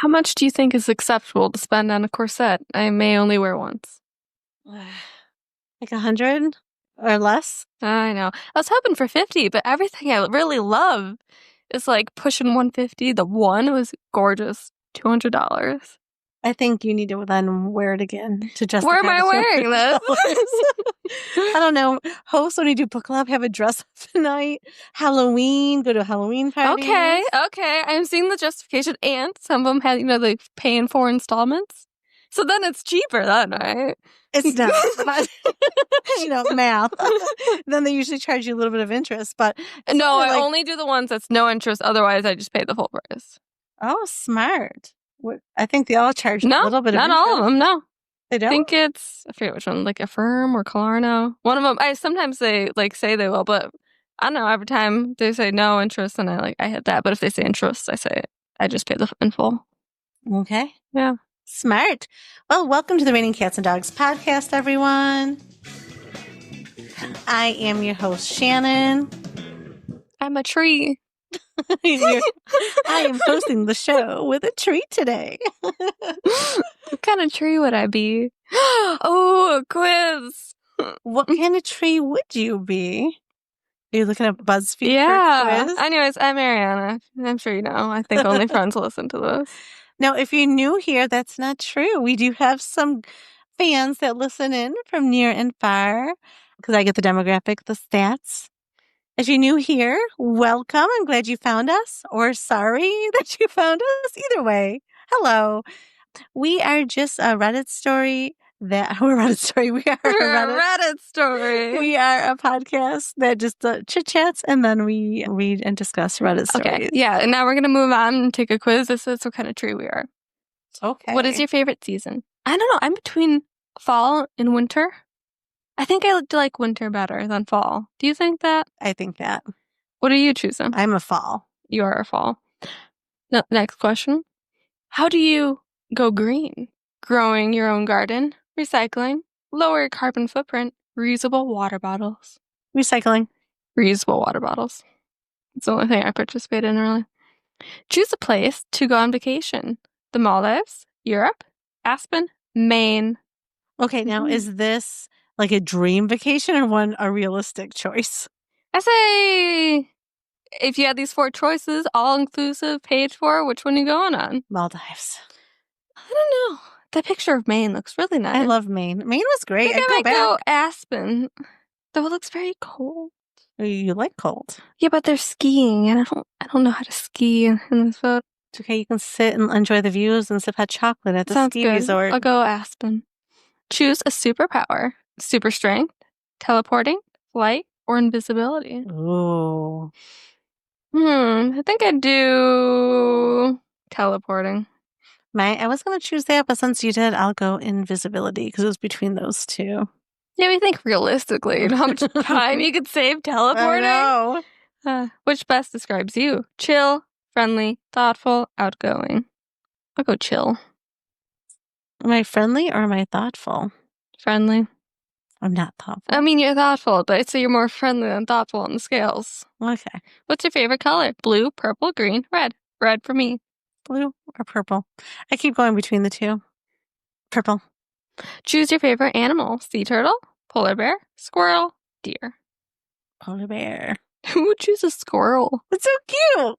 How much do you think is acceptable to spend on a corset I may only wear once? Like 100 or less? I know. I was hoping for 50, but everything I really love is like pushing 150. The one was gorgeous. $200. I think you need to then wear it again to justify. Where am I wearing this? I don't know. Hosts, when you do book club, have a dress up tonight. Halloween, go to a Halloween party. Okay. I'm seeing the justification, and some of them had, like paying for installments. So then it's cheaper then, right? It's not. Math. Then they usually charge you a little bit of interest, but no, I only do the ones that's no interest. Otherwise, I just pay the full price. Oh, smart. I think they all charge a little bit of interest. Not all of them, no. They don't? I think it's, I forget which one, like Affirm or Klarna. One of them, sometimes they say they will, but I don't know, every time they say no interest, and I hit that. But if they say interest, I just pay the in full. Okay. Yeah. Smart. Well, welcome to the Raining Cats and Dogs podcast, everyone. I am your host, Shannon. I'm a tree. I am hosting the show with a tree today. What kind of tree would I be? Oh, a quiz. What kind of tree would you be? Are you looking at BuzzFeed? Yeah. For a quiz? Anyways, I'm Ariana. I'm sure you know. I think only friends listen to this. Now, if you're new here, that's not true. We do have some fans that listen in from near and far because I get the demographic, the stats. If you're new here, welcome. I'm glad you found us, or sorry that you found us. Either way, hello. We are just a Reddit story we're a Reddit story. We are a Reddit story. We are a podcast that just chit chats, and then we read and discuss Reddit stories. Okay, yeah. And now we're gonna move on and take a quiz. This is what kind of tree we are. Okay. What is your favorite season? I don't know. I'm between fall and winter. I think I like winter better than fall. Do you think that? I think that. What are you choosing? I'm a fall. You are a fall. No, next question. How do you go green? Growing your own garden, recycling, lower carbon footprint, reusable water bottles. Recycling. Reusable water bottles. It's the only thing I participate in, really. Choose a place to go on vacation. The Maldives, Europe, Aspen, Maine. Okay, now is this like a dream vacation or a realistic choice? I say if you had these 4 choices, all inclusive, paid for, which one are you going on? Maldives. I don't know. That picture of Maine looks really nice. I love Maine. Maine was great. I think I might go Aspen, though it looks very cold. You like cold? Yeah, but they're skiing, and I don't know how to ski in this boat. It's okay. You can sit and enjoy the views and sip hot chocolate at the ski resort. I'll go Aspen. Choose a superpower. Super strength, teleporting, flight, or invisibility. Ooh. I think I'd do teleporting. I was going to choose that, but since you did, I'll go invisibility because it was between those two. Yeah, we think realistically. You know how much time you could save teleporting? I know. Which best describes you? Chill, friendly, thoughtful, outgoing. I'll go chill. Am I friendly or am I thoughtful? Friendly. I'm not thoughtful. I mean, you're thoughtful, but I'd say you're more friendly than thoughtful on the scales. Okay. What's your favorite color? Blue, purple, green, red. Red for me. Blue or purple? I keep going between the two. Purple. Choose your favorite animal. Sea turtle, polar bear, squirrel, deer. Polar bear. Who would choose a squirrel? It's so cute.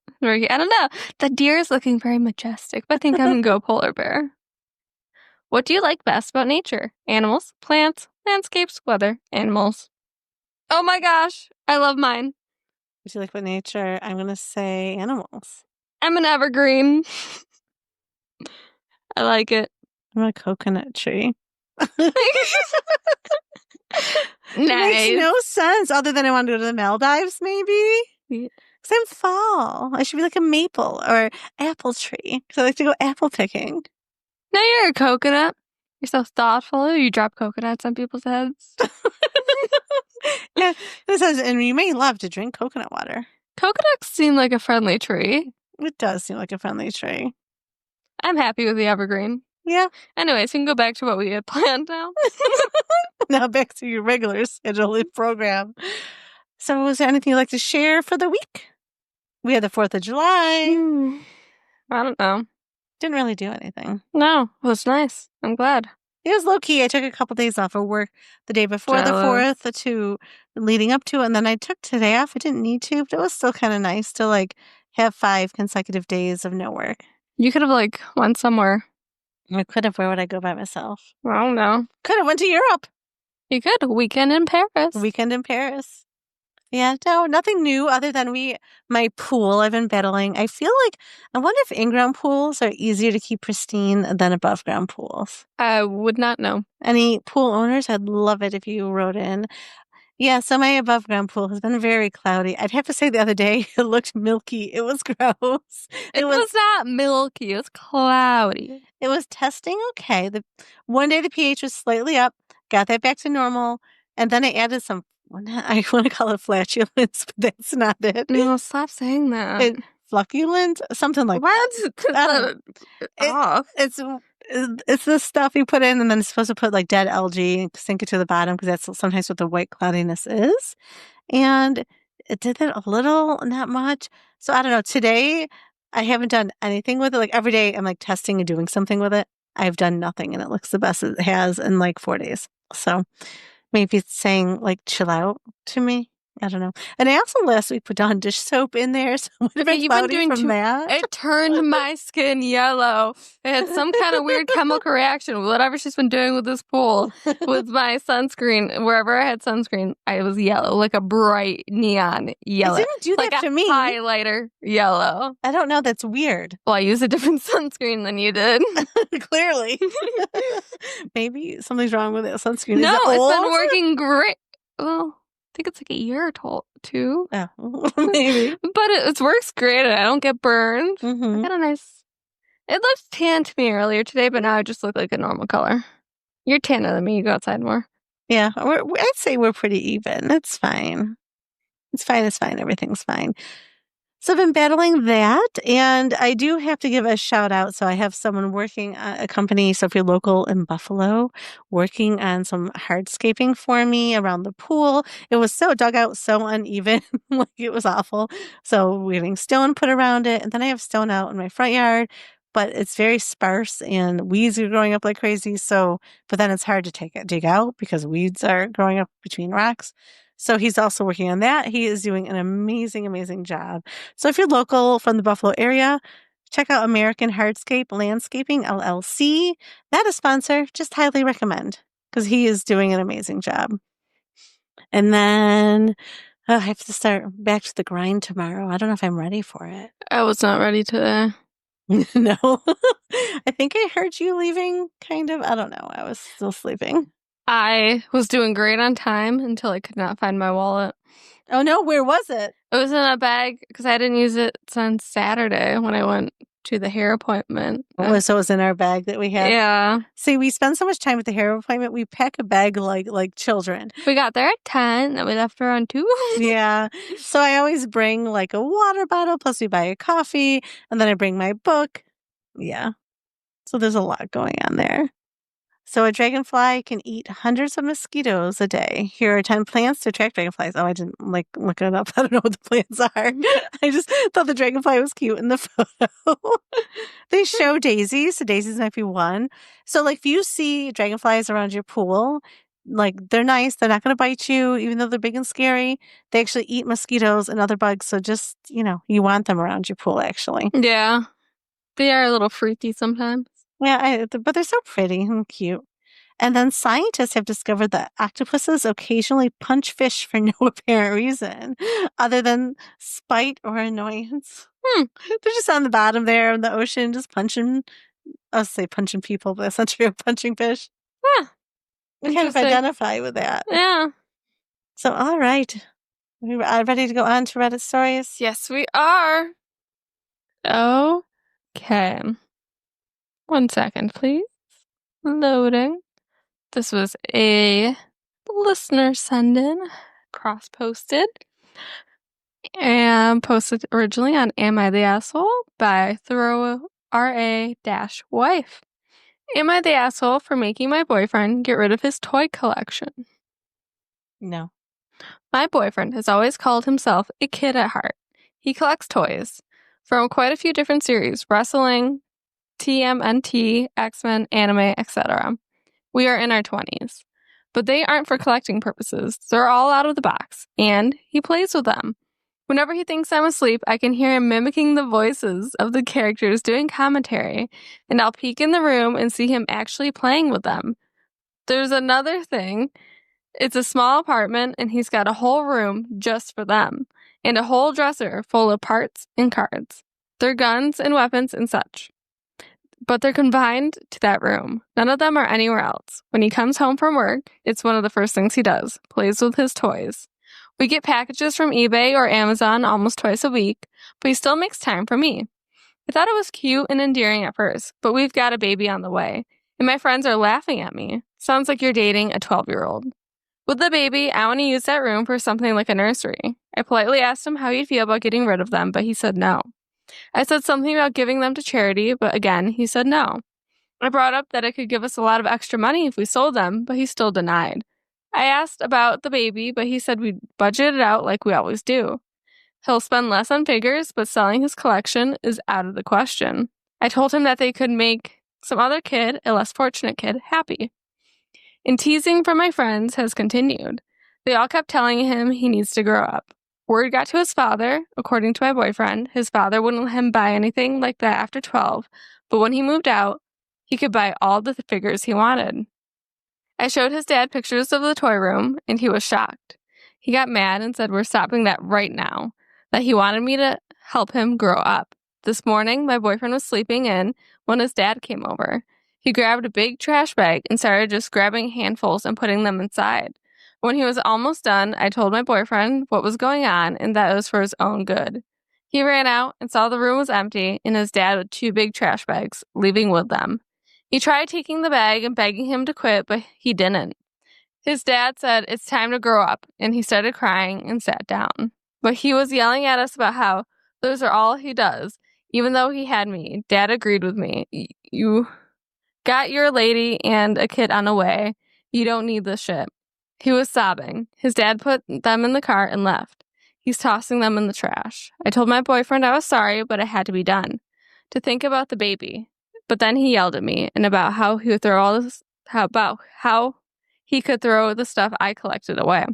I don't know. The deer is looking very majestic, but I think I'm going to go polar bear. What do you like best about nature? Animals, plants, landscapes, weather, animals. Oh my gosh, I love mine. What do you like about nature? I'm going to say animals. I'm an evergreen. I like it. I'm a coconut tree. Nice. It makes no sense other than I want to go to the Maldives, maybe. Because I'm fall. I should be like a maple or apple tree. So I like to go apple picking. No, you're a coconut. You're so thoughtful. You drop coconuts on people's heads. Yeah, and you may love to drink coconut water. Coconuts seem like a friendly tree. It does seem like a friendly tree. I'm happy with the evergreen. Yeah. Anyways, we can go back to what we had planned now. Now back to your regular scheduled program. So was there anything you'd like to share for the week? We had the 4th of July. I don't know. Didn't really do anything. No, it was nice. I'm glad. It was low key. I took a couple days off of work the day before the Jealous. 4th to leading up to it. And then I took today off. I didn't need to, but it was still kind of nice to like have 5 consecutive days of no work. You could have like went somewhere. I could have. Where would I go by myself? I don't know. Could have went to Europe. You could. Weekend in Paris. Weekend in Paris. Yeah, no, nothing new other than my pool I've been battling. I feel like, I wonder if in-ground pools are easier to keep pristine than above ground pools. I would not know. Any pool owners, I'd love it if you wrote in. Yeah, so my above ground pool has been very cloudy. I'd have to say the other day it looked milky. It was gross. It was not milky. It was cloudy. It was testing okay. One day the pH was slightly up, got that back to normal, and then I added some, I want to call it flatulence, but that's not it. No, stop saying that. Flocculent? Something like what? that. It's the stuff you put in, and then it's supposed to put like dead algae and sink it to the bottom because that's sometimes what the white cloudiness is. And it did that a little, not much. So I don't know. Today, I haven't done anything with it. Like every day, I'm like testing and doing something with it. I've done nothing, and it looks the best it has in like 4 days. So maybe it's saying like chill out to me. I don't know. And I also last week put on dish soap in there, so it would have been cloudy from that. It turned my skin yellow. It had some kind of weird chemical reaction. Whatever she's been doing with this pool, with my sunscreen, wherever I had sunscreen, I was yellow, like a bright neon yellow. It didn't do that like to me. Highlighter yellow. I don't know. That's weird. Well, I used a different sunscreen than you did. Clearly. Maybe something's wrong with that sunscreen. No, it's been working great. Well, I think it's like a year or two. Oh, maybe. But it works great and I don't get burned. Mm-hmm. I got a nice... It looked tan to me earlier today, but now I just look like a normal color. You're tanner than me. You go outside more. Yeah, I'd say we're pretty even. It's fine. It's fine. It's fine. Everything's fine. So I've been battling that, and I do have to give a shout out. So I have someone working at a company, so if you're local in Buffalo, working on some hardscaping for me around the pool. It was so dug out, so uneven, like it was awful. So we're getting stone put around it, and then I have stone out in my front yard, but it's very sparse and weeds are growing up like crazy. So, but then it's hard to dig out because weeds are growing up between rocks. So he's also working on that. He is doing an amazing, amazing job. So if you're local from the Buffalo area, check out American Hardscape Landscaping LLC. Not a sponsor, just highly recommend because he is doing an amazing job. And then I have to start back to the grind tomorrow. I don't know if I'm ready for it. I was not ready today. No. I think I heard you leaving, kind of. I don't know. I was still sleeping. I was doing great on time until I could not find my wallet. Oh, no. Where was it? It was in a bag because I didn't use it since Saturday when I went to the hair appointment. Oh, so it was in our bag that we had. Yeah. See, we spend so much time at the hair appointment. We pack a bag like children. We got there at 10 and we left around 2. Yeah. So I always bring like a water bottle, plus we buy a coffee, and then I bring my book. Yeah. So there's a lot going on there. So a dragonfly can eat hundreds of mosquitoes a day. Here are 10 plants to attract dragonflies. Oh, I didn't like look it up. I don't know what the plants are. I just thought the dragonfly was cute in the photo. They show daisies. So daisies might be one. So like if you see dragonflies around your pool, like they're nice. They're not going to bite you, even though they're big and scary. They actually eat mosquitoes and other bugs. So just, you want them around your pool actually. Yeah. They are a little freaky sometimes. Yeah, but they're so pretty and cute. And then scientists have discovered that octopuses occasionally punch fish for no apparent reason other than spite or annoyance. They're just on the bottom there in the ocean, just punching. I'll say punching people, but that's not true. Punching fish. Yeah. We kind of identify with that. Yeah. So, all right. We are ready to go on to Reddit stories? Yes, we are. Okay. 1 second, please. Loading. This was a listener send-in, cross-posted, and posted originally on Am I the Asshole by Throw RA-Wife. Am I the asshole for making my boyfriend get rid of his toy collection? No. My boyfriend has always called himself a kid at heart. He collects toys from quite a few different series: wrestling, TMNT, X-Men, anime, etc. We are in our 20s. But they aren't for collecting purposes. They're all out of the box, and he plays with them. Whenever he thinks I'm asleep, I can hear him mimicking the voices of the characters doing commentary, and I'll peek in the room and see him actually playing with them. There's another thing. It's a small apartment, and he's got a whole room just for them, and a whole dresser full of parts and cards. Their guns and weapons and such. But they're confined to that room. None of them are anywhere else. When he comes home from work, it's one of the first things he does, plays with his toys. We get packages from eBay or Amazon almost twice a week, but he still makes time for me. I thought it was cute and endearing at first, but we've got a baby on the way, and my friends are laughing at me. Sounds like you're dating a 12-year-old. With the baby, I want to use that room for something like a nursery. I politely asked him how he'd feel about getting rid of them, but he said no. I said something about giving them to charity, but again, he said no. I brought up that it could give us a lot of extra money if we sold them, but he still denied. I asked about the baby, but he said we'd budget it out like we always do. He'll spend less on figures, but selling his collection is out of the question. I told him that they could make some other kid, a less fortunate kid, happy. And teasing from my friends has continued. They all kept telling him he needs to grow up. Word got to his father. According to my boyfriend, his father wouldn't let him buy anything like that after 12, but when he moved out, he could buy all the figures he wanted. I showed his dad pictures of the toy room, and he was shocked. He got mad and said we're stopping that right now, that he wanted me to help him grow up. This morning, my boyfriend was sleeping in when his dad came over. He grabbed a big trash bag and started just grabbing handfuls and putting them inside. When he was almost done, I told my boyfriend what was going on and that it was for his own good. He ran out and saw the room was empty and his dad with 2 big trash bags, leaving with them. He tried taking the bag and begging him to quit, but he didn't. His dad said it's time to grow up, and he started crying and sat down. But he was yelling at us about how those are all he does. Even though he had me, Dad agreed with me. You got your lady and a kid on the way. You don't need this shit. He was sobbing. His dad put them in the car and left. He's tossing them in the trash. I told my boyfriend I was sorry, but it had to be done. To think about the baby. But then he yelled at me and about how he would throw all this, how he could throw the stuff I collected away.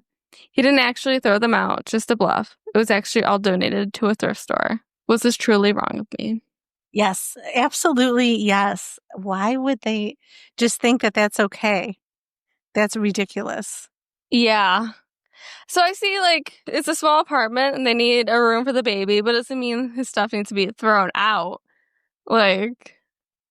He didn't actually throw them out, just a bluff. It was actually all donated to a thrift store. Was this truly wrong of me? Yes, absolutely. Yes. Why would they just think that that's okay? That's ridiculous. Yeah. So I see, like, it's a small apartment and they need a room for the baby, but it doesn't mean his stuff needs to be thrown out. Like,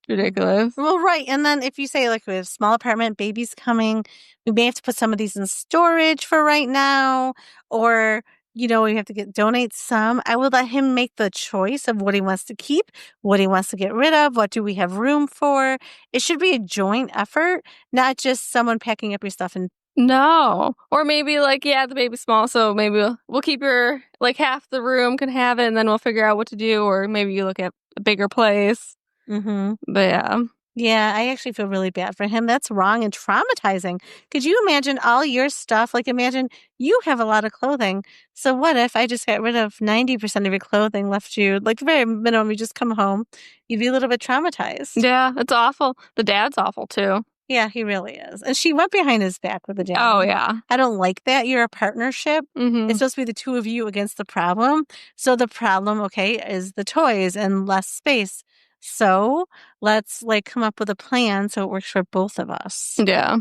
ridiculous. Well, right. And then if you say, like, we have a small apartment, baby's coming, we may have to put some of these in storage for right now, or, we have to donate some. I would let him make the choice of what he wants to keep, what he wants to get rid of, what do we have room for. It should be a joint effort, not just someone packing up your stuff and No. Or maybe, like, yeah, the baby's small, so maybe we'll keep your, like, half the room can have it, and then we'll figure out what to do, or maybe you look at a bigger place. Mm-hmm. But yeah. Yeah, I actually feel really bad for him. That's wrong and traumatizing. Could you imagine all your stuff? Like, imagine you have a lot of clothing. So what if I just got rid of 90% of your clothing, left you, like, the very minimum, you just come home, you'd be a little bit traumatized. Yeah, it's awful. The dad's awful, too. Yeah, he really is. And she went behind his back with the dad. Oh, yeah. I don't like that. You're a partnership. Mm-hmm. It's supposed to be the two of you against the problem. So the problem, okay, is the toys and less space. So let's, like, come up with a plan so it works for both of us. Yeah.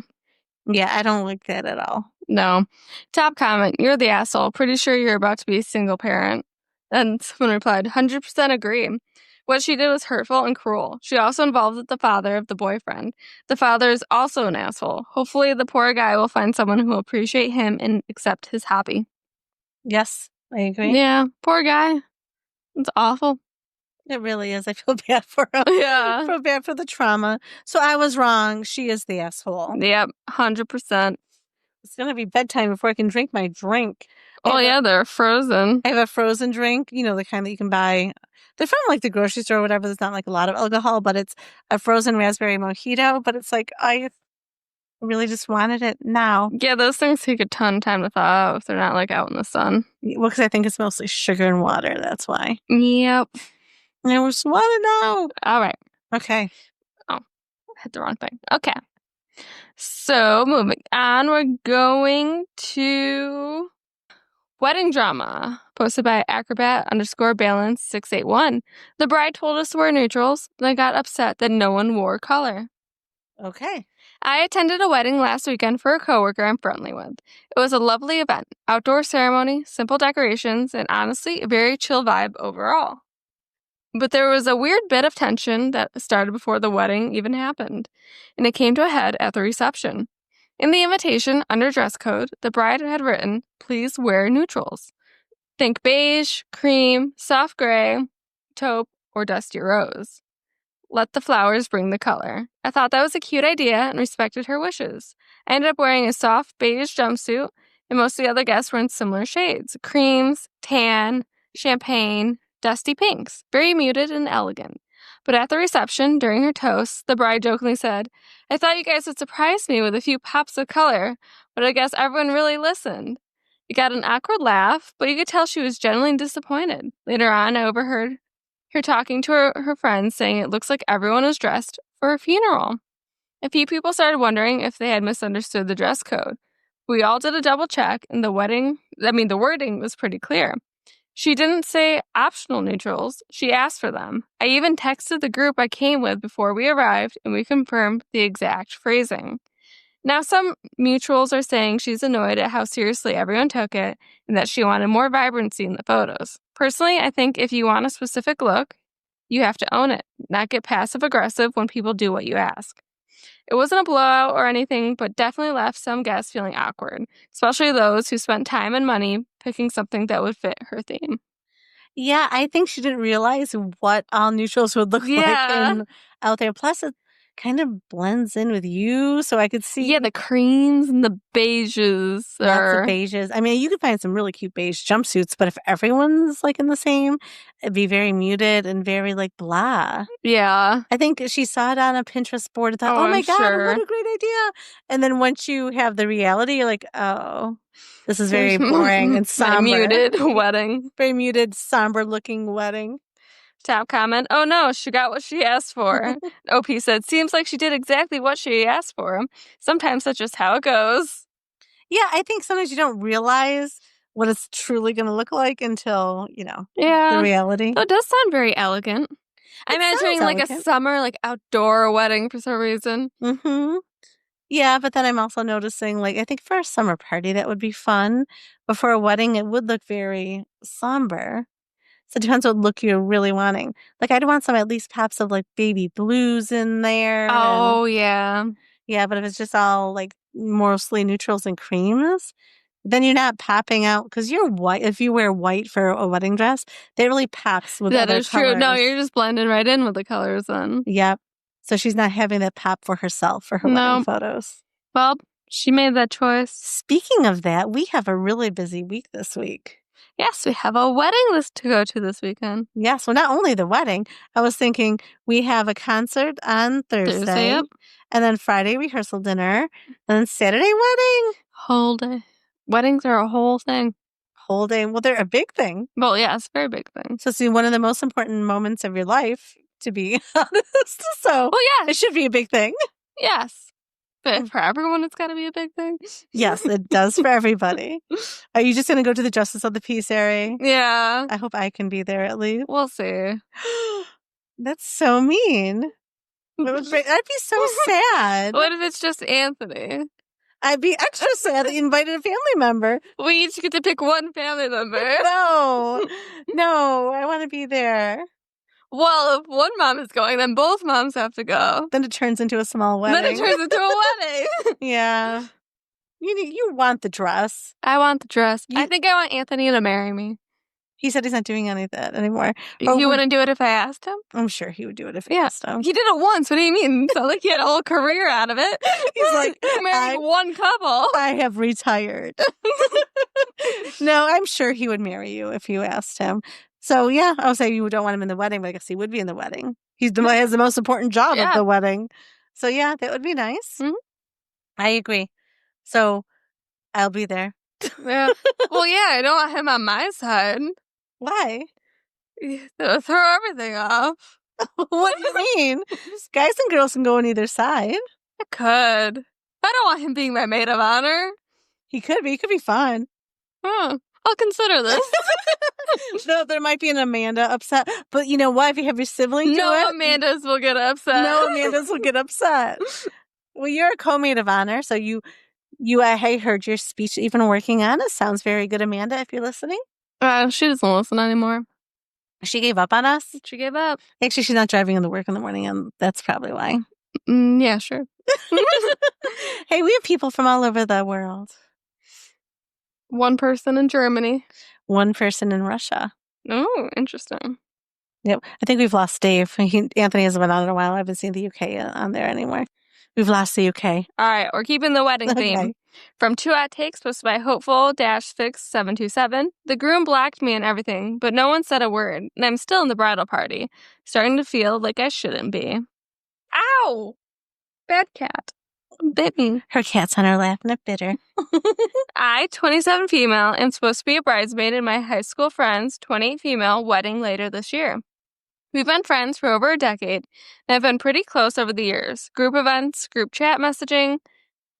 Yeah, I don't like that at all. No. Top comment, you're the asshole. Pretty sure you're about to be a single parent. And someone replied, 100% agree. What she did was hurtful and cruel. She also involved the father of the boyfriend. The father is also an asshole. Hopefully the poor guy will find someone who will appreciate him and accept his hobby. Yes, I agree. Yeah, poor guy. It's awful. It really is. I feel bad for him. Yeah. I feel bad for the trauma. So I was wrong. She is the asshole. Yep, 100%. It's going to be bedtime before I can drink my drink. Oh, yeah, they're frozen. I have a frozen drink, the kind that you can buy. They're from, like, the grocery store or whatever. There's not, like, a lot of alcohol, but it's a frozen raspberry mojito. But it's like, I really just wanted it now. Yeah, those things take a ton of time to thaw out if they're not, like, out in the sun. Well, because I think it's mostly sugar and water. That's why. Yep. I just want it now. All right. Okay. Oh, I hit the wrong thing. Okay. So moving on, we're going to wedding drama, posted by acrobat_balance681. The bride told us to wear neutrals, then got upset that no one wore color. Okay. I attended a wedding last weekend for a coworker I'm friendly with. It was a lovely event, outdoor ceremony, simple decorations, and honestly, a very chill vibe overall. But there was a weird bit of tension that started before the wedding even happened, and it came to a head at the reception. In the invitation, under dress code, the bride had written, "Please wear neutrals." Think beige, cream, soft gray, taupe, or dusty rose. Let the flowers bring the color. I thought that was a cute idea and respected her wishes. I ended up wearing a soft beige jumpsuit, and most of the other guests were in similar shades: creams, tan, champagne, dusty pinks. Very muted and elegant. But at the reception, during her toast, the bride jokingly said, "I thought you guys would surprise me with a few pops of color, but I guess everyone really listened." It got an awkward laugh, but you could tell she was genuinely disappointed. Later on, I overheard her talking to her friends, saying it looks like everyone is dressed for a funeral. A few people started wondering if they had misunderstood the dress code. We all did a double check, and the wording was pretty clear. She didn't say optional neutrals, she asked for them. I even texted the group I came with before we arrived, and we confirmed the exact phrasing. Now, some mutuals are saying she's annoyed at how seriously everyone took it and that she wanted more vibrancy in the photos. Personally, I think if you want a specific look, you have to own it, not get passive aggressive when people do what you ask. It wasn't a blowout or anything, but definitely left some guests feeling awkward, especially those who spent time and money picking something that would fit her theme. Yeah, I think she didn't realize what all neutrals would look like Yeah. out there. Plus, it kind of blends in with you, so I could see Yeah, the creams and the beiges lots of are. beiges. I mean, you could find some really cute beige jumpsuits, but if everyone's like in the same, it'd be very muted and very like blah. Yeah. I think she saw it on a Pinterest board and thought, Oh, "Oh I'm my God, what sure. a great idea!" And then once you have the reality, you're like, "Oh, this is very Here's boring and my somber." muted wedding. Very muted, somber-looking wedding. Top comment, "Oh no, she got what she asked for." OP said, "Seems like she did exactly what she asked for. Sometimes that's just how it goes." Yeah, I think sometimes you don't realize what it's truly going to look like until, the Yeah. reality. Though it does sound very elegant. I'm It sounds imagining like a elegant. summer, like outdoor wedding for some reason. Mhm. Yeah, but then I'm also noticing, like, I think for a summer party, that would be fun, but for a wedding, it would look very somber. So it depends what look you're really wanting. Like, I'd want some at least pops of, like, baby blues in there and Oh, yeah. yeah, but if it's just all, like, mostly neutrals and creams, then you're not popping out because you're white. If you wear white for a wedding dress, that really pops with That other is true. No, colors. you're just blending right in with the colors then. Yep. So she's not having that pop for herself for her wedding No. photos. Well, she made that choice. Speaking of that, we have a really busy week this week. Yes, we have a wedding list to go to this weekend. Yes, well, not only the wedding, I was thinking we have a concert on Thursday, Yep. and then Friday rehearsal dinner, and then Saturday wedding. Whole day. Weddings are a whole thing. Whole day. Well, they're a big thing. Well, yeah, it's a very big thing. So it's one of the most important moments of your life, to be honest. So Well, it yes. should be a big thing. Yes. But for everyone, it's got to be a big thing. Yes, it does for everybody. Are you just going to go to the Justice of the Peace area? Yeah. I hope I can be there at least. We'll see. That's so mean. I'd be so sad. What if it's just Anthony? I'd be extra sad that you invited a family member. We each get to pick one family member. No, I want to be there. Well, if one mom is going, then both moms have to go. Then it turns into a small wedding. Then it turns into a wedding. Yeah. You want the dress. I want the dress. I think I want Anthony to marry me. He said he's not doing any of that anymore. He wouldn't do it if I asked him? I'm sure he would do it if I asked him. He did it once. What do you mean? It's not like he had a whole career out of it. He's like, he married one couple. I have retired. No, I'm sure he would marry you if you asked him. So yeah, I'll say you don't want him in the wedding, but I guess he would be in the wedding. He has the most important job of the wedding. So yeah, that would be nice. Mm-hmm. I agree. So I'll be there. Yeah. Well, yeah, I don't want him on my side. Why? Throw everything off. What do you mean? Guys and girls can go on either side. I could. I don't want him being my maid of honor. He could be. He could be fun. I'll consider this. No, there might be an Amanda upset. But you know what? If you have your sibling do No it. Amandas will get upset. No Amandas will get upset. Well, you're a co-maid of honor, so I heard your speech even working on it. Sounds very good, Amanda, if you're listening. She doesn't listen anymore. She gave up on us? She gave up. Actually, she's not driving into work in the morning, and that's probably why. Yeah, sure. Hey, we have people from all over the world. One person in Germany. One person in Russia. Oh, interesting. Yep. I think we've lost Dave. Anthony hasn't been on in a while. I haven't seen the UK on there anymore. We've lost the UK. All right, we're keeping the wedding theme. From 2 Outtakes posted by Hopeful-Fix727, the groom blocked me and everything, but no one said a word, and I'm still in the bridal party, starting to feel like I shouldn't be. Ow! Bad cat. Bit me. Her cat's on her lap and it bit her. I, 27 female, am supposed to be a bridesmaid in my high school friend's 28 female wedding later this year. We've been friends for over a decade, and have been pretty close over the years. Group events, group chat messaging,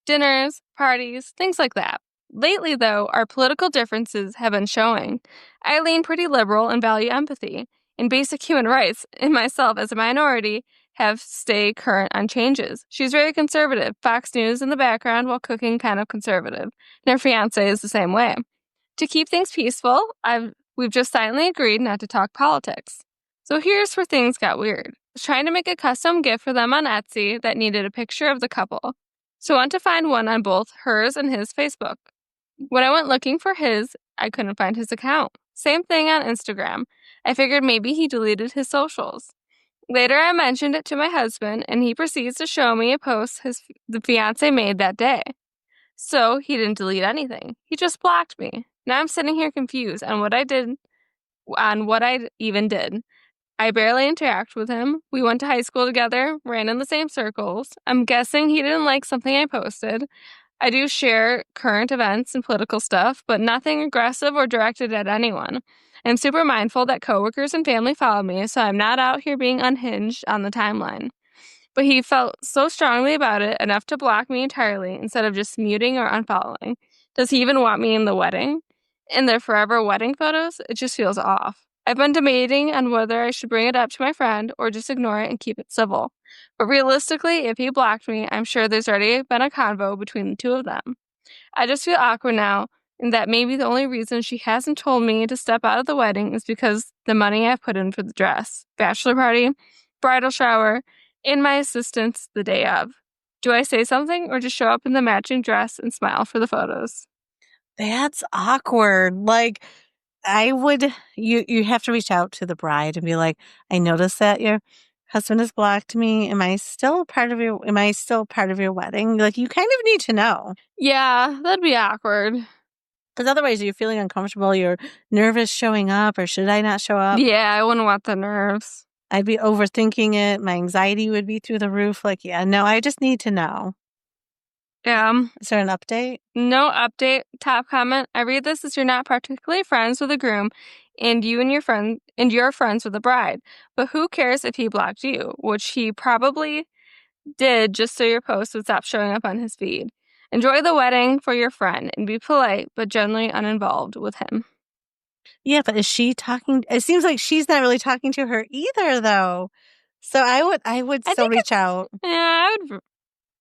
dinners, parties, things like that. Lately, though, our political differences have been showing. I lean pretty liberal and value empathy, and basic human rights, and myself as a minority have stay current on changes. She's very conservative, Fox News in the background while cooking kind of conservative, and her fiancé is the same way. To keep things peaceful, we've just silently agreed not to talk politics. So here's where things got weird. I was trying to make a custom gift for them on Etsy that needed a picture of the couple. So I went to find one on both hers and his Facebook. When I went looking for his, I couldn't find his account. Same thing on Instagram. I figured maybe he deleted his socials. Later, I mentioned it to my husband, and he proceeds to show me a post the fiancé made that day. So he didn't delete anything. He just blocked me. Now I'm sitting here confused on what I even did. I barely interact with him. We went to high school together, ran in the same circles. I'm guessing he didn't like something I posted. I do share current events and political stuff, but nothing aggressive or directed at anyone. I'm super mindful that coworkers and family follow me, so I'm not out here being unhinged on the timeline. But he felt so strongly about it enough to block me entirely instead of just muting or unfollowing. Does he even want me in the wedding? In their forever wedding photos? It just feels off. I've been debating on whether I should bring it up to my friend or just ignore it and keep it civil. But realistically, if he blocked me, I'm sure there's already been a convo between the two of them. I just feel awkward now, and that maybe the only reason she hasn't told me to step out of the wedding is because the money I've put in for the dress, bachelor party, bridal shower, and my assistance the day of. Do I say something or just show up in the matching dress and smile for the photos? That's awkward. Like, you have to reach out to the bride and be like, I noticed that your husband has blocked me. Am I still part of your wedding? Like, you kind of need to know. Yeah, that'd be awkward. Because otherwise you're feeling uncomfortable, you're nervous showing up, or should I not show up? Yeah, I wouldn't want the nerves. I'd be overthinking it. My anxiety would be through the roof. Like, yeah, no, I just need to know. Yeah. Is there an update? No update. Top comment. I read this as you're not particularly friends with the groom, and you're friends with the bride. But who cares if he blocked you? Which he probably did just so your post would stop showing up on his feed. Enjoy the wedding for your friend and be polite, but generally uninvolved with him. Yeah, but is she talking? It seems like she's not really talking to her either, though. So I would still reach out. Yeah, I would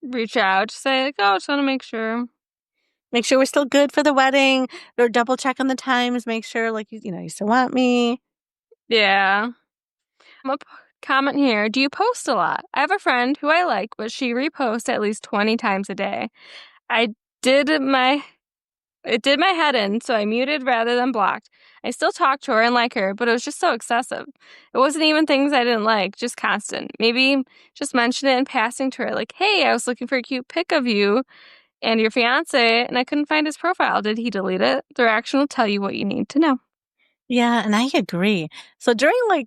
reach out to say, like, oh, just want to make sure. Make sure we're still good for the wedding, or double check on the times. Make sure, like, you still want me. Yeah. A comment here. Do you post a lot? I have a friend who I like, but she reposts at least 20 times a day. It did my head in, so I muted rather than blocked. I still talk to her and like her, but it was just so excessive. It wasn't even things I didn't like, just constant. Maybe just mention it in passing to her, like, hey, I was looking for a cute pic of you and your fiance, and I couldn't find his profile. Did he delete it? The reaction will tell you what you need to know. Yeah, and I agree. So during like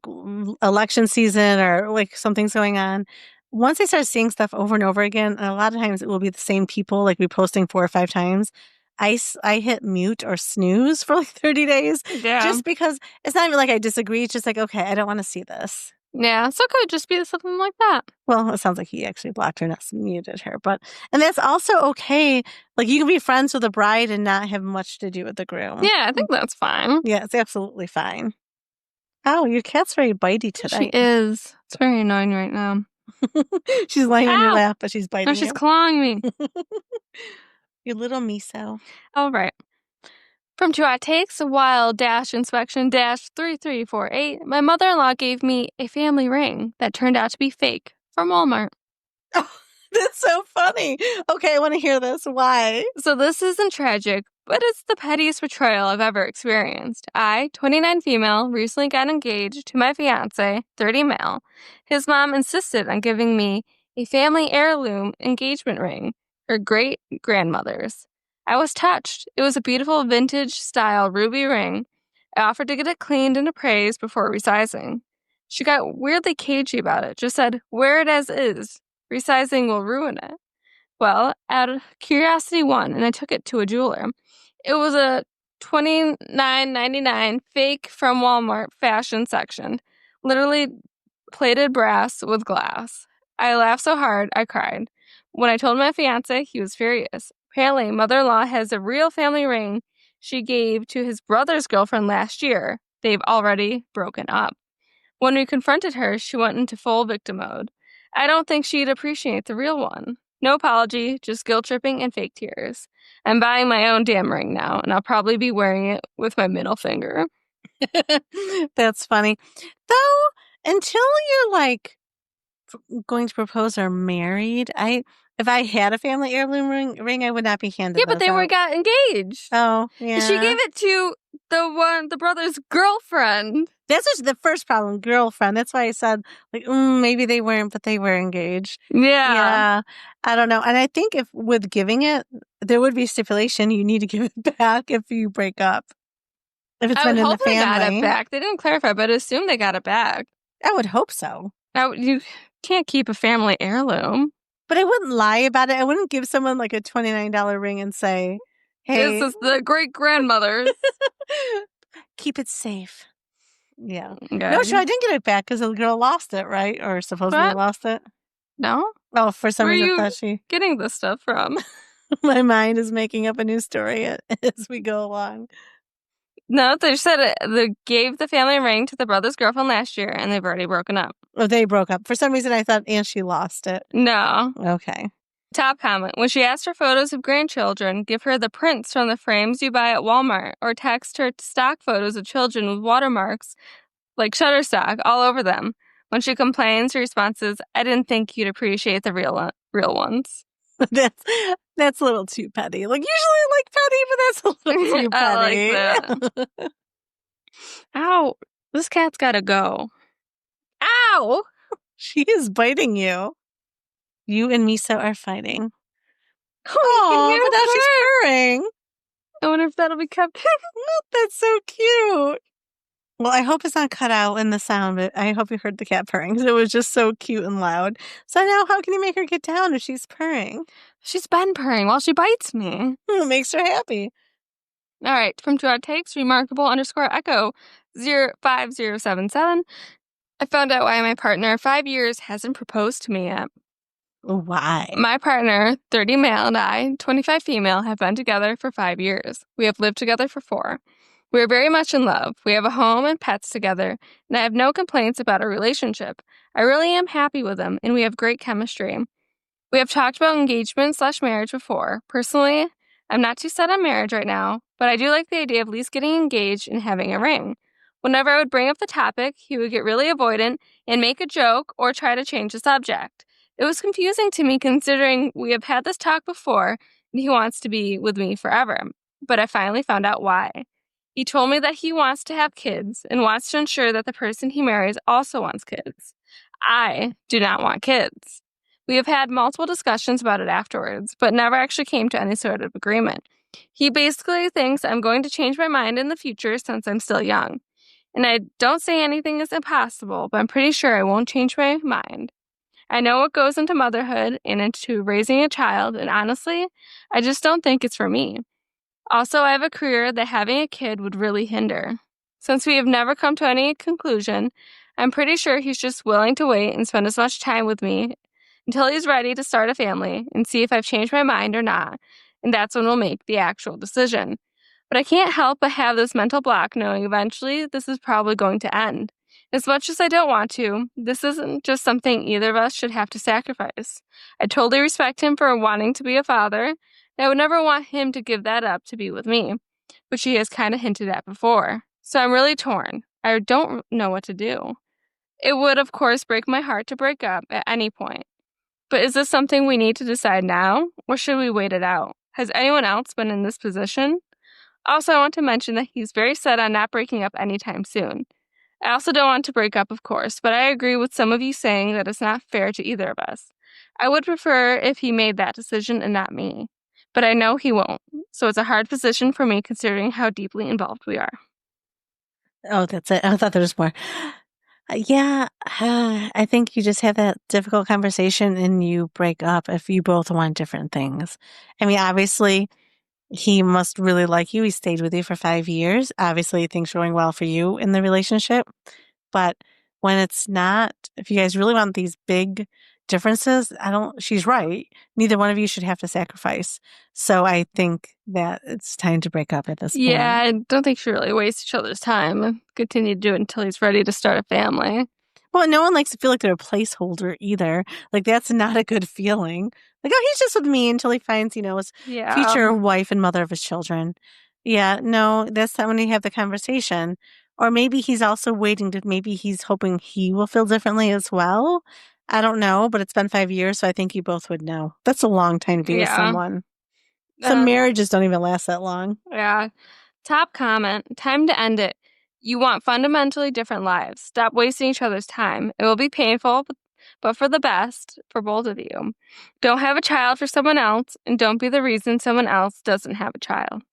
election season or like something's going on, once I start seeing stuff over and over again, and a lot of times it will be the same people, like reposting 4 or 5 times, I hit mute or snooze for like 30 days. Yeah. Just because it's not even like I disagree. It's just like, okay, I don't want to see this. Yeah, so it could just be something like that. Well, it sounds like he actually blocked her, not muted her. And that's also okay. Like, you can be friends with the bride and not have much to do with the groom. Yeah, I think that's fine. Yeah, it's absolutely fine. Oh, your cat's very bitey She today. is. It's very annoying right now. She's lying on your Ow! lap, but she's biting No, she's you. clawing me. You little miso. All right. From To Hot Takes, while inspection 3348, my mother-in-law gave me a family ring that turned out to be fake from Walmart. Oh, that's so funny. Okay, I want to hear this. Why? So this isn't tragic, but it's the pettiest betrayal I've ever experienced. I, 29 female, recently got engaged to my fiance, 30 male. His mom insisted on giving me a family heirloom engagement ring, her great-grandmother's. I was touched. It was a beautiful vintage-style ruby ring. I offered to get it cleaned and appraised before resizing. She got weirdly cagey about it, just said, wear it as is. Resizing will ruin it. Well, out of curiosity won, and I took it to a jeweler. It was a $29.99 fake from Walmart fashion section, literally plated brass with glass. I laughed so hard I cried. When I told my fiance, he was furious. Apparently, mother-in-law has a real family ring she gave to his brother's girlfriend last year. They've already broken up. When we confronted her, she went into full victim mode. I don't think she'd appreciate the real one. No apology, just guilt tripping and fake tears. I'm buying my own damn ring now, and I'll probably be wearing it with my middle finger. That's funny. Though, until you're like going to propose or married, if I had a family heirloom ring, I would not be handed Yeah, but those they out. got engaged. Oh, yeah. She gave it to the brother's girlfriend. That's just the first problem, girlfriend. That's why I said, like, maybe they weren't, but they were engaged. Yeah. Yeah. I don't know. And I think if with giving it, there would be stipulation you need to give it back if you break up. If it's I would been in the hope they got it family. back. They didn't clarify, but I assume they got it back. I would hope so. Now, you can't keep a family heirloom. But I wouldn't lie about it. I wouldn't give someone like a $29 ring and say, hey, This is the great-grandmother's. keep it safe. Yeah. Good. No, sure, I didn't get it back because the girl lost it, right? Or supposedly What? lost it. No? Oh, for some Where are reason I you thought she... getting this stuff from? My mind is making up a new story as we go along. No, they said they gave the family ring to the brother's girlfriend last year, and they've already broken up. Oh, they broke up. For some reason, I thought, and she lost it. No. Okay. Top comment. When she asks for photos of grandchildren, give her the prints from the frames you buy at Walmart, or text her stock photos of children with watermarks, like Shutterstock, all over them. When she complains, her response is, I didn't think you'd appreciate the real ones. That's a little too petty. Like, usually I like petty, but that's a little too petty. I like that. Ow. This cat's gotta go. Ow! She is biting you. You and Misa are fighting. Oh, But now she's purring. I wonder if that'll be kept. That's so cute. Well, I hope it's not cut out in the sound, but I hope you heard the cat purring because it was just so cute and loud. So now how can you make her get down if she's purring? She's been purring while she bites me. It makes her happy. All right, from To Our Takes, remarkable_echo 05077. I found out why my partner of 5 years hasn't proposed to me yet. Why? My partner, 30 male, and I, 25 female, have been together for 5 years. We have lived together for 4. We are very much in love. We have a home and pets together, and I have no complaints about our relationship. I really am happy with him, and we have great chemistry. We have talked about engagement/marriage before. Personally, I'm not too set on marriage right now, but I do like the idea of at least getting engaged and having a ring. Whenever I would bring up the topic, he would get really avoidant and make a joke or try to change the subject. It was confusing to me considering we have had this talk before and he wants to be with me forever, but I finally found out why. He told me that he wants to have kids and wants to ensure that the person he marries also wants kids. I do not want kids. We have had multiple discussions about it afterwards, but never actually came to any sort of agreement. He basically thinks I'm going to change my mind in the future since I'm still young. And I don't say anything is impossible, but I'm pretty sure I won't change my mind. I know what goes into motherhood and into raising a child, and honestly, I just don't think it's for me. Also, I have a career that having a kid would really hinder. Since we have never come to any conclusion, I'm pretty sure he's just willing to wait and spend as much time with me until he's ready to start a family and see if I've changed my mind or not. And that's when we'll make the actual decision. But I can't help but have this mental block knowing eventually this is probably going to end. As much as I don't want to, this isn't just something either of us should have to sacrifice. I totally respect him for wanting to be a father, and I would never want him to give that up to be with me, which he has kind of hinted at before. So I'm really torn. I don't know what to do. It would, of course, break my heart to break up at any point. But is this something we need to decide now, or should we wait it out? Has anyone else been in this position? Also, I want to mention that he's very set on not breaking up anytime soon. I also don't want to break up, of course, but I agree with some of you saying that it's not fair to either of us. I would prefer if he made that decision and not me. But I know he won't, so it's a hard position for me considering how deeply involved we are. Oh, that's it. I thought there was more. Yeah, I think you just have that difficult conversation and you break up if you both want different things. I mean, obviously, he must really like you. He stayed with you for 5 years. Obviously, things are going well for you in the relationship. But when it's not, if you guys really want these big differences, she's right. Neither one of you should have to sacrifice. So I think that it's time to break up at this Yeah, point. I don't think she really waste each other's time and continue to do it until he's ready to start a family. Well, no one likes to feel like they're a placeholder either. Like, that's not a good feeling. Like, oh, he's just with me until he finds, his Yeah. future wife and mother of his children. Yeah, no, that's not when you have the conversation. Or maybe he's also maybe he's hoping he will feel differently as well. I don't know, but it's been 5 years, so I think you both would know. That's a long time to be with Yeah. someone. Some marriages don't even last that long. Yeah. Top comment. Time to end it. You want fundamentally different lives. Stop wasting each other's time. It will be painful, but for the best for both of you. Don't have a child for someone else, and don't be the reason someone else doesn't have a child.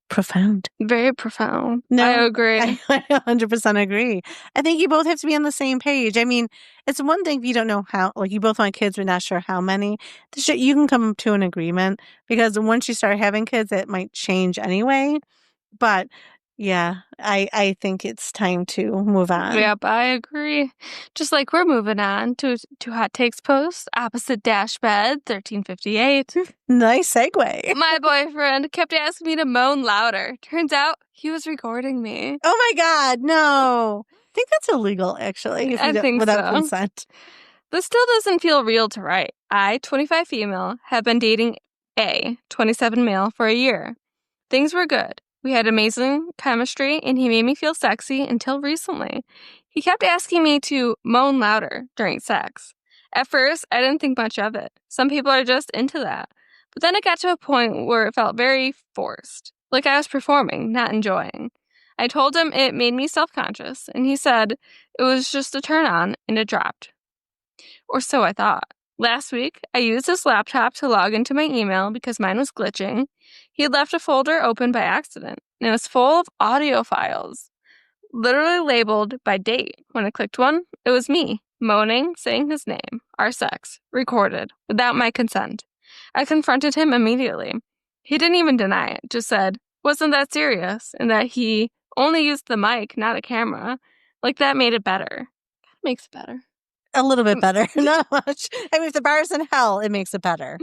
Profound. Very profound. No, I agree. I 100% agree. I think you both have to be on the same page. I mean, it's one thing if you don't know how, like you both want kids, but not sure how many. You can come to an agreement because once you start having kids, it might change anyway. But yeah, I think it's time to move on. Yep, I agree. Just like we're moving on to Hot Takes Post, opposite dash bed, 1358. Nice segue. My boyfriend kept asking me to moan louder. Turns out he was recording me. Oh my God, no. I think that's illegal, actually, without consent. This still doesn't feel real to write. I, 25 female, have been dating A, 27 male, for a year. Things were good. We had amazing chemistry, and he made me feel sexy until recently. He kept asking me to moan louder during sex. At first, I didn't think much of it. Some people are just into that. But then it got to a point where it felt very forced, like I was performing, not enjoying. I told him it made me self-conscious, and he said it was just a turn on, and it dropped. Or so I thought. Last week, I used his laptop to log into my email because mine was glitching. He had left a folder open by accident, and it was full of audio files, literally labeled by date. When I clicked one, it was me, moaning, saying his name, our sex, recorded, without my consent. I confronted him immediately. He didn't even deny it, just said, wasn't that serious, and that he only used the mic, not a camera. Like that made it better. Makes it better. A little bit better, not much. I mean, if the bar's in hell, it makes it better.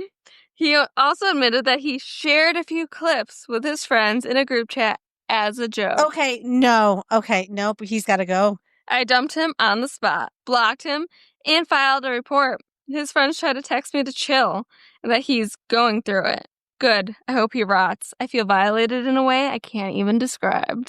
He also admitted that he shared a few clips with his friends in a group chat as a joke. Okay, nope, he's got to go. I dumped him on the spot, blocked him, and filed a report. His friends tried to text me to chill and that he's going through it. Good. I hope he rots. I feel violated in a way I can't even describe.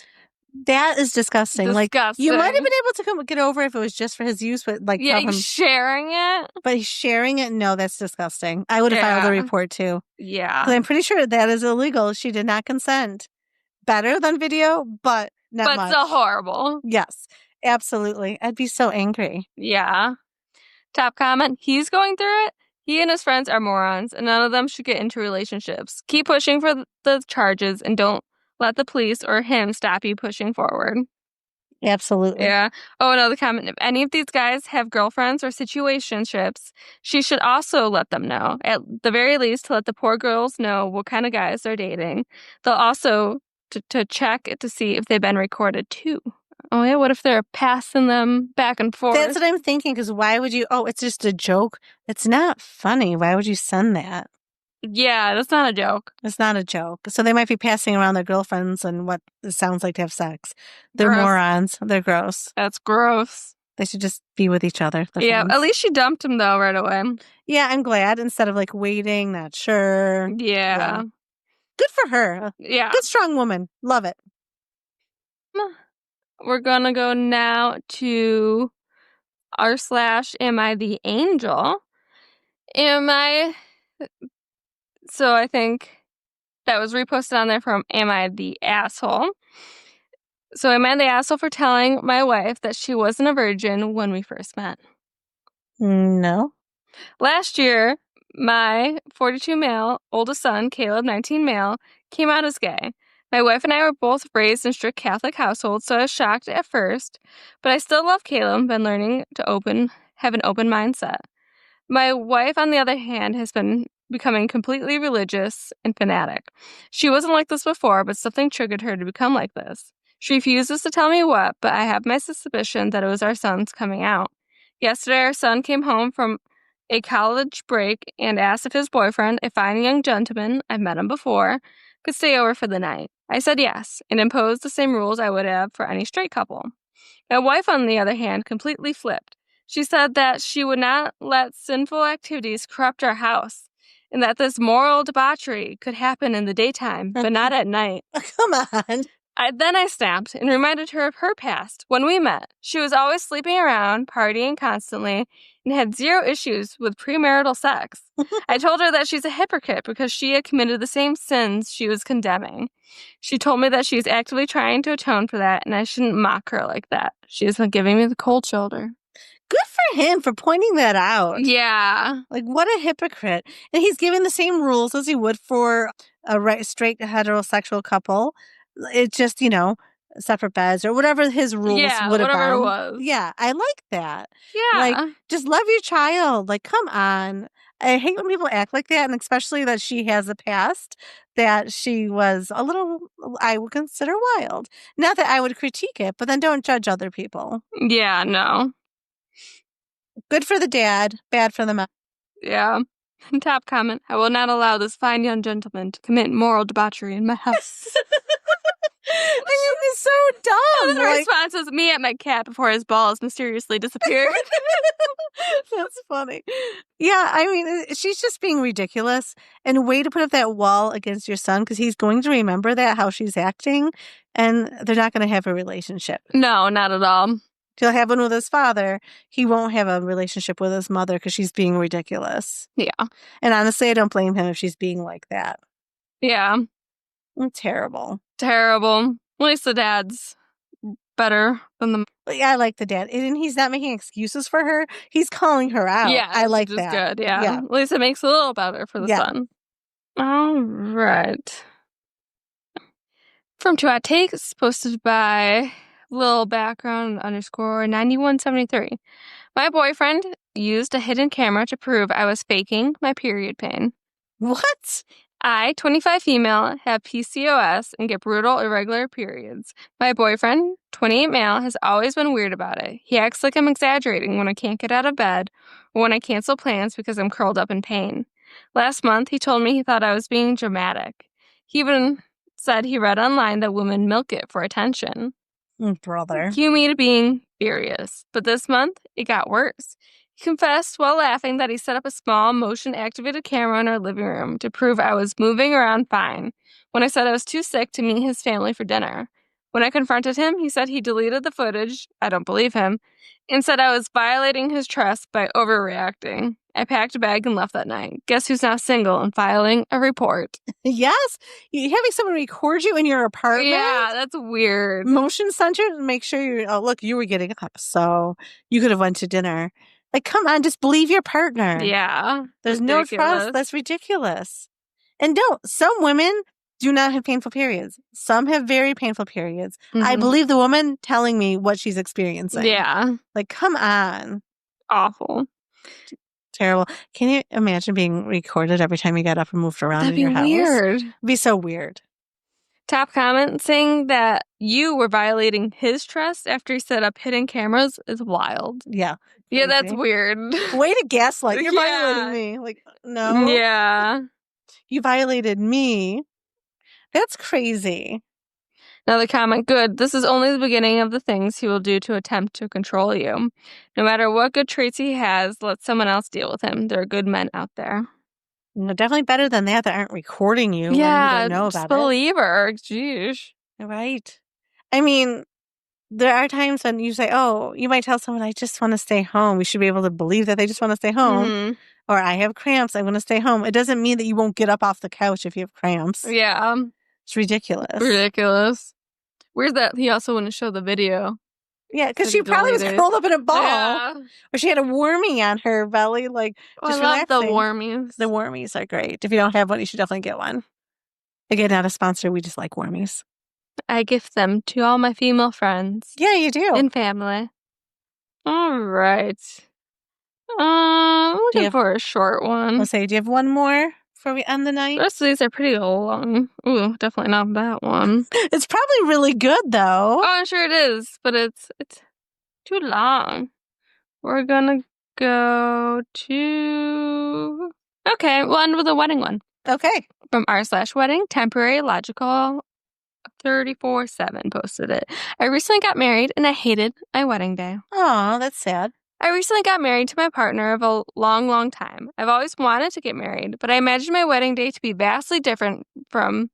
That is disgusting. Like, you might have been able to get over if it was just for his use, but like, he's sharing it. But he's sharing it. No, that's disgusting. I would have filed a report too. Yeah, because I'm pretty sure that is illegal. She did not consent. Better than video, but not much. But still horrible. Yes, absolutely. I'd be so angry. Yeah. Top comment: he's going through it. He and his friends are morons, and none of them should get into relationships. Keep pushing for the charges, and don't let the police or him stop you pushing forward. Absolutely. Yeah. Oh, another comment. If any of these guys have girlfriends or situationships, she should also let them know. At the very least, to let the poor girls know what kind of guys they're dating. They'll also to check to see if they've been recorded too. Oh, yeah, what if they're passing them back and forth? That's what I'm thinking, because why would you? Oh, it's just a joke. It's not funny. Why would you send that? Yeah, that's not a joke. It's not a joke. So they might be passing around their girlfriends and what it sounds like to have sex. They're Gross. morons. They're gross. That's gross. They should just be with each other. They're Yeah, friends. at least she dumped him, though, right away. Yeah, I'm glad. Instead of like waiting, not sure. Yeah. Good for her. Yeah. Good, strong woman. Love it. We're gonna go now to r/am I the angel? Am I... So I think that was reposted on there from Am I the asshole? So am I the asshole for telling my wife that she wasn't a virgin when we first met? No. Last year, my 42 male oldest son, Caleb, 19 male, came out as gay. My wife and I were both raised in strict Catholic households, so I was shocked at first, but I still love Caleb and been learning to have an open mindset. My wife, on the other hand, has been becoming completely religious and fanatic. She wasn't like this before, but something triggered her to become like this. She refuses to tell me what, but I have my suspicion that it was our son's coming out. Yesterday, our son came home from a college break and asked if his boyfriend, a fine young gentleman, I've met him before, could stay over for the night. I said yes, and imposed the same rules I would have for any straight couple. My wife, on the other hand, completely flipped. She said that she would not let sinful activities corrupt our house, and that this moral debauchery could happen in the daytime, but not at night. Come on. Then I snapped and reminded her of her past. When we met, she was always sleeping around, partying constantly, and had zero issues with premarital sex. I told her that she's a hypocrite because she had committed the same sins she was condemning. She told me that she's actively trying to atone for that, and I shouldn't mock her like that. She has been giving me the cold shoulder. Good for him for pointing that out. Yeah. Like, what a hypocrite. And he's giving the same rules as he would for a straight heterosexual couple. It's just, separate beds or whatever his rules would have whatever been. it was. Yeah, I like that. Yeah. Like, just love your child. Like, come on. I hate when people act like that, and especially that she has a past that she was a little, I would consider wild. Not that I would critique it, but then don't judge other people. Yeah, no. Good for the dad, bad for the mom. Yeah. Top comment: I will not allow this fine young gentleman to commit moral debauchery in my house. I mean, it's so dumb. And the response was me at my cat before his balls mysteriously disappeared. That's funny. Yeah, I mean, she's just being ridiculous. And a way to put up that wall against your son, because he's going to remember that, how she's acting, and they're not going to have a relationship. No, not at all. He'll have one with his father. He won't have a relationship with his mother because she's being ridiculous. Yeah. And honestly, I don't blame him if she's being like that. Yeah. Terrible. Terrible. At least the dad's better than the... Yeah, I like the dad. And he's not making excuses for her. He's calling her out. Yeah, I like which is that. good. Yeah. At least it makes it a little better for the son. All right. From Two Hot Takes, posted by Lil Background _ 9173. My boyfriend used a hidden camera to prove I was faking my period pain. What? I, 25 female, have PCOS and get brutal, irregular periods. My boyfriend, 28 male, has always been weird about it. He acts like I'm exaggerating when I can't get out of bed or when I cancel plans because I'm curled up in pain. Last month, he told me he thought I was being dramatic. He even said he read online that women milk it for attention. Brother. Cue me to being furious. But this month, it got worse. He confessed while laughing that he set up a small motion-activated camera in our living room to prove I was moving around fine when I said I was too sick to meet his family for dinner. When I confronted him, he said he deleted the footage, I don't believe him, and said I was violating his trust by overreacting. I packed a bag and left that night. Guess who's now single and filing a report? Yes? You having someone record you in your apartment? Yeah, that's weird. Motion center to make sure look, you were getting up, so you could have went to dinner. Like, come on, just believe your partner. Yeah. There's no trust. That's ridiculous. And some women do not have painful periods. Some have very painful periods. Mm-hmm. I believe the woman telling me what she's experiencing. Yeah. Like, come on. Awful. Terrible. Can you imagine being recorded every time you got up and moved around in your house? That'd be weird. It'd be so weird. Top comment saying that you were violating his trust after he set up hidden cameras is wild. Yeah. Yeah, that's crazy. weird. Way to gaslight. You're Yeah. violating me. Like, no. Yeah. You violated me. That's crazy. Another comment, good. This is only the beginning of the things he will do to attempt to control you. No matter what good traits he has, let someone else deal with him. There are good men out there. No, definitely better than that aren't recording you when you Yeah, don't know just about it. believe her. Jeez. Right. I mean, there are times when you say, oh, you might tell someone, I just want to stay home. We should be able to believe that they just want to stay home. Mm-hmm. Or I have cramps. I want to stay home. It doesn't mean that you won't get up off the couch if you have cramps. Yeah. It's ridiculous. Ridiculous. Where's that? He also wouldn't show the video. Yeah, because Like, she probably was deleted. curled up in a ball. Yeah. Or she had a wormie on her belly, like Oh, just I love the relaxing. wormies. The wormies are great. If you don't have one, you should definitely get one. Again, not a sponsor. We just like wormies. I gift them to all my female friends Yeah, you do. and family. All right. Looking for a short one. Let's say, do you have one more before we end the The night? rest of these are pretty long. Ooh, definitely not that one. It's probably really good, though. Oh, I'm sure it is, but it's too long. We're gonna go to... Okay, we'll end with a wedding one. Okay. From r/wedding, temporary logical 34/7 posted it. I recently got married and I hated my wedding day. Oh, that's sad. I recently got married to my partner of a long, long time. I've always wanted to get married, but I imagined my wedding day to be vastly different from...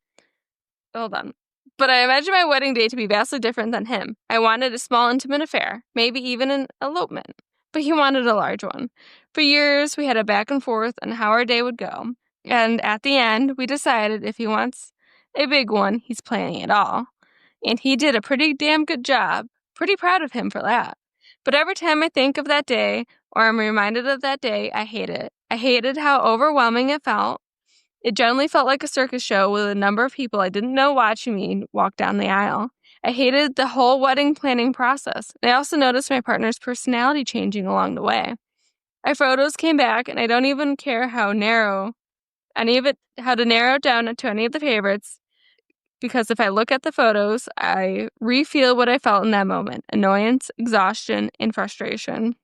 Hold on. But I imagined my wedding day to be vastly different than him. I wanted a small, intimate affair, maybe even an elopement, but he wanted a large one. For years, we had a back and forth on how our day would go, and at the end, we decided if he wants a big one, he's planning it all. And he did a pretty damn good job. Pretty proud of him for that. But every time I think of that day, or I'm reminded of that day, I hate it. I hated how overwhelming it felt. It generally felt like a circus show with a number of people I didn't know watching me walk down the aisle. I hated the whole wedding planning process. I also noticed my partner's personality changing along the way. Our photos came back, and I don't even care how to narrow it down to any of the favorites, because if I look at the photos, I re-feel what I felt in that moment: annoyance, exhaustion, and frustration.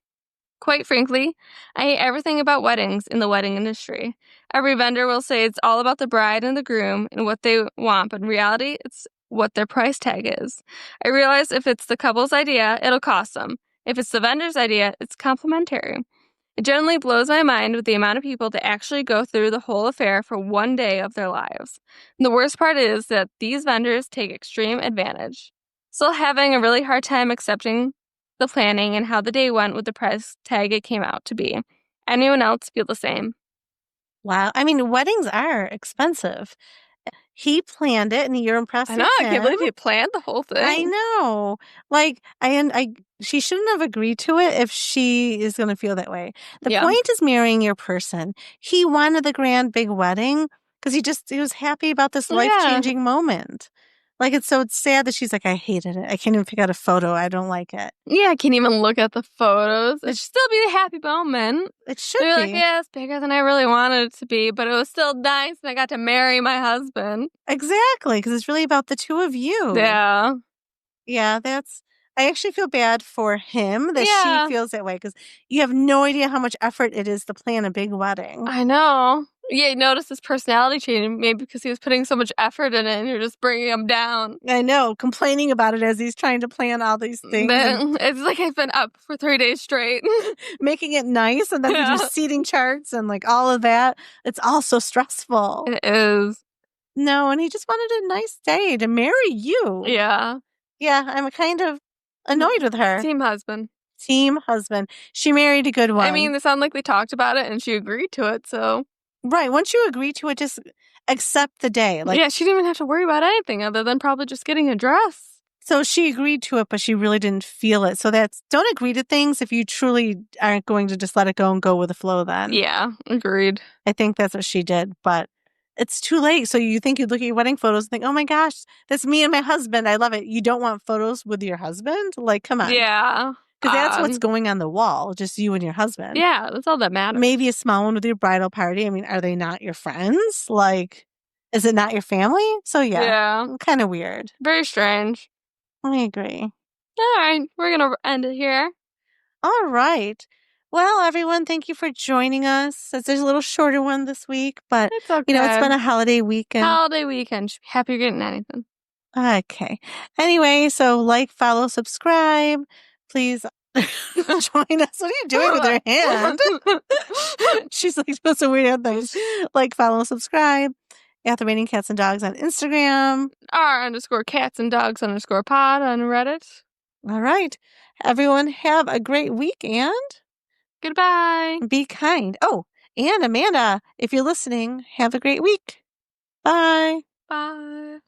Quite frankly, I hate everything about weddings in the wedding industry. Every vendor will say it's all about the bride and the groom and what they want, but in reality, it's what their price tag is. I realize if it's the couple's idea, it'll cost them. If it's the vendor's idea, it's complimentary. It generally blows my mind with the amount of people that actually go through the whole affair for one day of their lives. And the worst part is that these vendors take extreme advantage. Still having a really hard time accepting the planning and how the day went with the price tag it came out to be. Anyone else feel the same? Wow. I mean, weddings are expensive. He planned it, and you're impressed I know, with I can't him. believe you planned the whole thing. I know. Like, she shouldn't have agreed to it if she is going to feel that way. The Yeah. point is marrying your person. He wanted the grand big wedding because he was happy about this life-changing moment. Like, it's sad that she's like, I hated it. I can't even pick out a photo. I don't like it. Yeah, I can't even look at the photos. It should still be a happy moment. It should They're be. like, yeah, it's bigger than I really wanted it to be, but it was still nice, and I got to marry my husband. Exactly, because it's really about the two of you. Yeah. Yeah, I actually feel bad for him that Yeah. she feels that way, because you have no idea how much effort it is to plan a big wedding. I know. Yeah, you notice his personality changing, maybe because he was putting so much effort in it and you're just bringing him down. I know, complaining about it as he's trying to plan all these things. It's like I've been up for 3 days straight. Making it nice, and then you do seating charts and like all of that. It's all so stressful. It is. No, and he just wanted a nice day to marry you. Yeah. Yeah, I'm kind of annoyed with her. Team husband. Team husband. She married a good one. I mean, it sounded like we talked about it and she agreed to it, so... Right. Once you agree to it, just accept the day. Like, yeah, she didn't even have to worry about anything other than probably just getting a dress. So she agreed to it, but she really didn't feel it. So don't agree to things if you truly aren't going to just let it go and go with the flow then. Yeah, agreed. I think that's what she did, but it's too late. So you think you'd look at your wedding photos and think, oh my gosh, that's me and my husband. I love it. You don't want photos with your husband? Like, come on. Yeah. Because that's what's going on the wall, just you and your husband. Yeah, that's all that matters. Maybe a small one with your bridal party. I mean, are they not your friends? Like, Is it not your family? So yeah, Yeah. kind of weird. Very strange. I agree. All right, we're going to end it here. All right. Well, everyone, thank you for joining us. There's a little shorter one this week, but It's okay. it's been a holiday weekend. Holiday weekend. Happy you're getting anything. Okay. Anyway, so like, follow, subscribe. Please join us. What are you doing with your hand? She's like supposed to weird things. Like, follow, subscribe. At the Raining Cats and Dogs on Instagram. r_cats_and_dogs_pod on Reddit. All right. Everyone have a great week and goodbye. Be kind. Oh, and Amanda, if you're listening, have a great week. Bye. Bye.